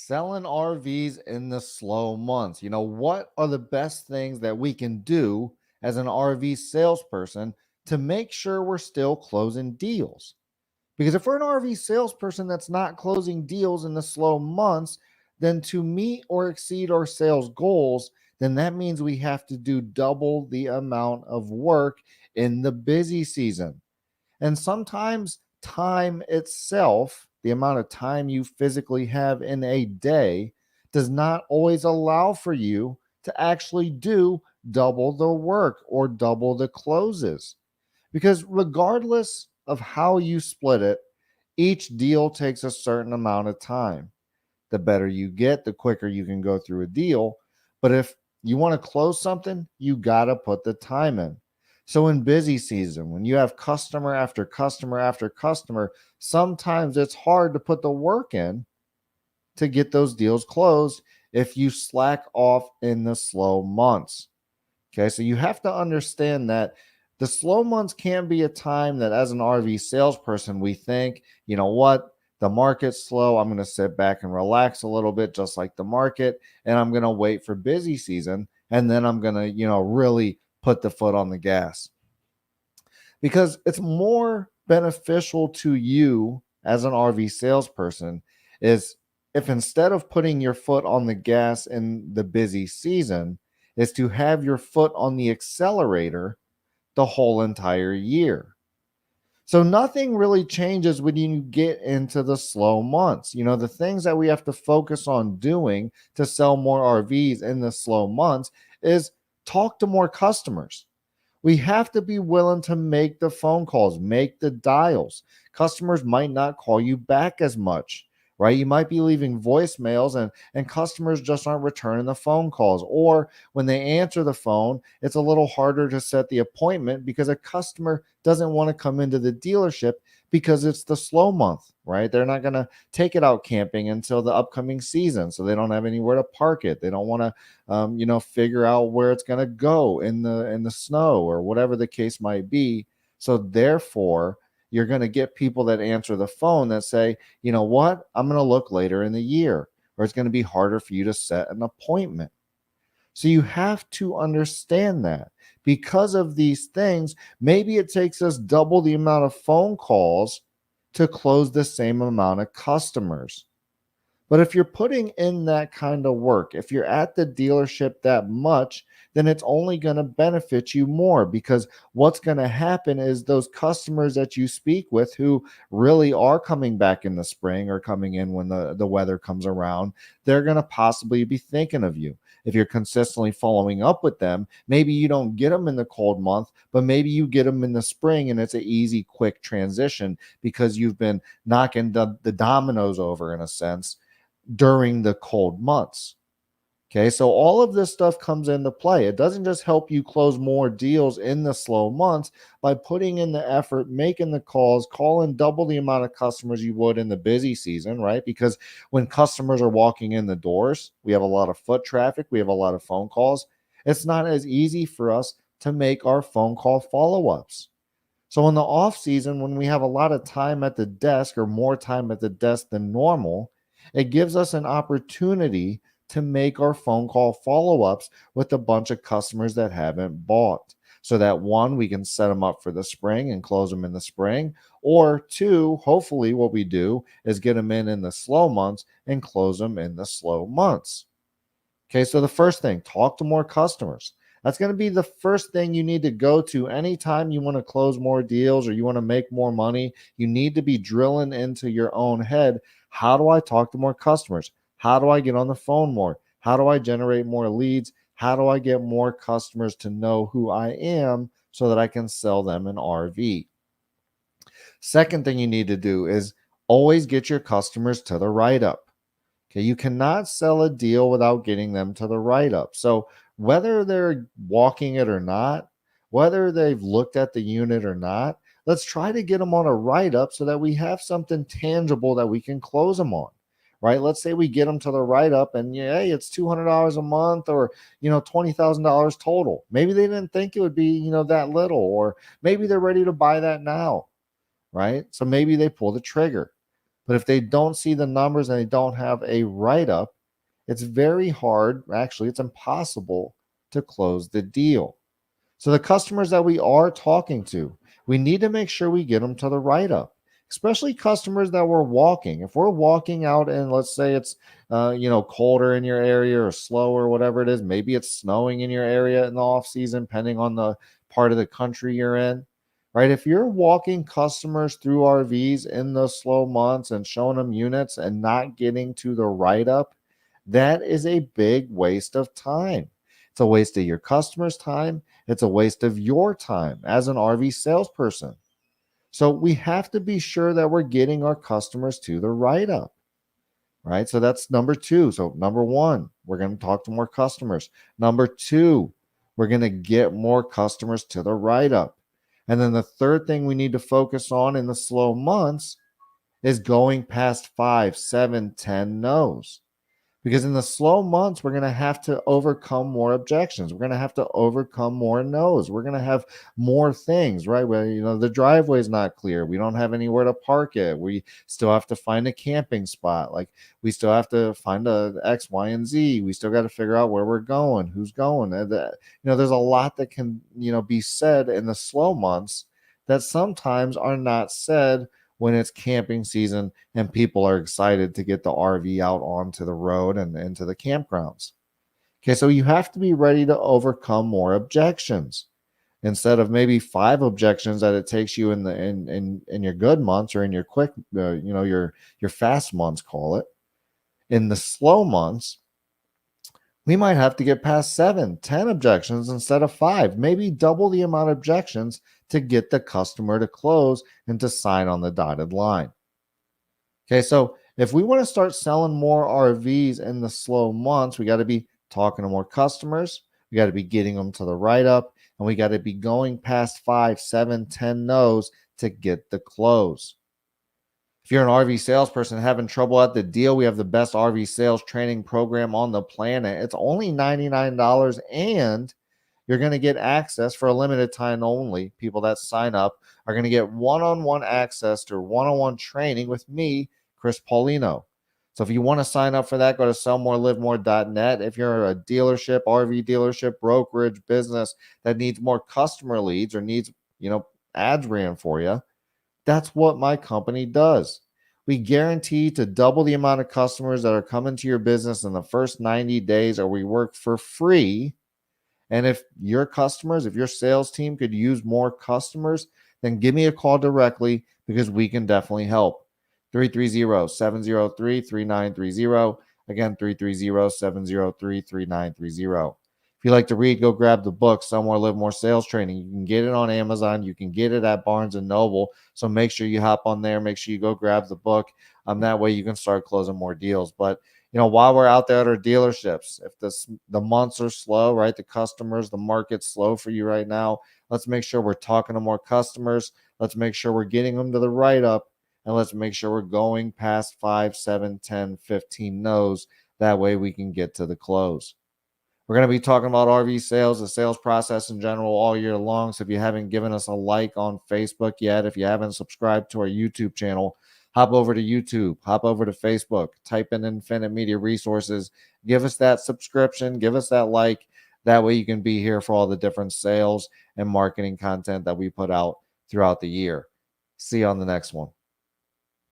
Selling RVs in the slow months. What are the best things that we can do as an RV salesperson to make sure we're still closing deals? Because if we're an RV salesperson that's not closing deals in the slow months, then to meet or exceed our sales goals, then that means we have to do double the amount of work in the busy season. And sometimes time itself, the amount of time you physically have in a day, does not always allow for you to actually do double the work or double the closes. Because regardless of how you split it, each deal takes a certain amount of time. The better you get, the quicker you can go through a deal. But if you want to close something, you got to put the time in. So in busy season, when you have customer after customer after customer, sometimes it's hard to put the work in to get those deals closed if you slack off in the slow months. Okay, so you have to understand that the slow months can be a time that, as an RV salesperson, we think, you know what, the market's slow. I'm going to sit back and relax a little bit, just like the market, and I'm going to wait for busy season. And then I'm going to, really put the foot on the gas because it's more beneficial to you as an RV salesperson is if instead of putting your foot on the gas in the busy season, is to have your foot on the accelerator the whole entire year. So nothing really changes when you get into the slow months. The things that we have to focus on doing to sell more RVs in the slow months is talk to more customers. We have to be willing to make the phone calls, make the dials. Customers might not call you back as much, right? You might be leaving voicemails and customers just aren't returning the phone calls. Or when they answer the phone, it's a little harder to set the appointment because a customer doesn't want to come into the dealership because it's the slow month, right? They're not going to take it out camping until the upcoming season. So they don't have anywhere to park it. They don't want to figure out where it's going to go in the snow or whatever the case might be. So therefore, you're going to get people that answer the phone that say, you know what, I'm going to look later in the year, or it's going to be harder for you to set an appointment. So you have to understand that because of these things, maybe it takes us double the amount of phone calls to close the same amount of customers. But if you're putting in that kind of work, if you're at the dealership that much, then it's only going to benefit you more because what's going to happen is those customers that you speak with who really are coming back in the spring or coming in when the weather comes around, they're going to possibly be thinking of you. If you're consistently following up with them, maybe you don't get them in the cold month, but maybe you get them in the spring and it's an easy, quick transition because you've been knocking the dominoes over in a sense during the cold months. Okay, so all of this stuff comes into play. It doesn't just help you close more deals in the slow months by putting in the effort, making the calls, calling double the amount of customers you would in the busy season, right? Because when customers are walking in the doors, we have a lot of foot traffic, we have a lot of phone calls. It's not as easy for us to make our phone call follow-ups. So in the off season, when we have a lot of time at the desk or more time at the desk than normal, it gives us an opportunity to make our phone call follow-ups with a bunch of customers that haven't bought. So that one, we can set them up for the spring and close them in the spring. Or two, hopefully what we do is get them in the slow months and close them in the slow months. Okay, so the first thing, talk to more customers. That's going to be the first thing you need to go to anytime you want to close more deals or you want to make more money. You need to be drilling into your own head. How do I talk to more customers? How do I get on the phone more? How do I generate more leads? How do I get more customers to know who I am so that I can sell them an RV? Second thing you need to do is always get your customers to the write-up. Okay, you cannot sell a deal without getting them to the write-up. So whether they're walking it or not, whether they've looked at the unit or not, let's try to get them on a write-up so that we have something tangible that we can close them on. Right? Let's say we get them to the write-up and yeah, hey, it's $200 a month or $20,000 total. Maybe they didn't think it would be that little, or maybe they're ready to buy that now, right? So maybe they pull the trigger. But if they don't see the numbers and they don't have a write up, it's very hard, actually, it's impossible to close the deal. So the customers that we are talking to, we need to make sure we get them to the write up, especially customers that we're walking. If we're walking out and let's say it's colder in your area or slower, whatever it is, maybe it's snowing in your area in the off season, depending on the part of the country you're in. Right. If you're walking customers through RVs in the slow months and showing them units and not getting to the write up, that is a big waste of time. It's a waste of your customers' time. It's a waste of your time as an RV salesperson. So we have to be sure that we're getting our customers to the write up, right? So that's number two. So number one, we're going to talk to more customers. Number two, we're going to get more customers to the write up. And then the third thing we need to focus on in the slow months is going past 5, 7, 10 no's. Because in the slow months, we're going to have to overcome more objections. We're going to have to overcome more no's. We're going to have more things, right? Where, the driveway is not clear. We don't have anywhere to park it. We still have to find a camping spot. Like we still have to find a X, Y, and Z. We still got to figure out where we're going, who's going. There's a lot that can, be said in the slow months that sometimes are not said when it's camping season and people are excited to get the RV out onto the road and into the campgrounds. Okay, so you have to be ready to overcome more objections instead of maybe 5 objections that it takes you in your good months or in your quick, your fast months, call it. In the slow months, we might have to get past 7, 10 objections instead of 5, maybe double the amount of objections to get the customer to close and to sign on the dotted line. Okay, so if we want to start selling more RVs in the slow months, we got to be talking to more customers. We got to be getting them to the write up, and we got to be going past 5, 7, 10 no's to get the close. If you're an RV salesperson having trouble at the deal, we have the best RV sales training program on the planet. It's only $99, and you're going to get access for a limited time only. People that sign up are going to get one-on-one access to one-on-one training with me, Chris Paulino. So if you want to sign up for that, go to sellmorelivemore.net. If you're a dealership, RV dealership, brokerage, business that needs more customer leads or needs, ads ran for you, that's what my company does. We guarantee to double the amount of customers that are coming to your business in the first 90 days, or we work for free. And if your customers, if your sales team could use more customers, then give me a call directly because we can definitely help. 330-703-3930. Again, 330-703-3930. If you like to read, go grab the book, Sell More, Live More Sales Training. You can get it on Amazon. You can get it at Barnes & Noble. So make sure you hop on there. Make sure you go grab the book. That way you can start closing more deals. But while we're out there at our dealerships, if the months are slow, right, the customers, the market's slow for you right now, let's make sure we're talking to more customers. Let's make sure we're getting them to the write up, and let's make sure we're going past 5, 7, 10, 15 no's. That way we can get to the close. We're going to be talking about RV sales, the sales process in general all year long. So if you haven't given us a like on Facebook yet, if you haven't subscribed to our YouTube channel, hop over to YouTube, hop over to Facebook, type in Infinite Media Resources, give us that subscription, give us that like. That way you can be here for all the different sales and marketing content that we put out throughout the year. See you on the next one.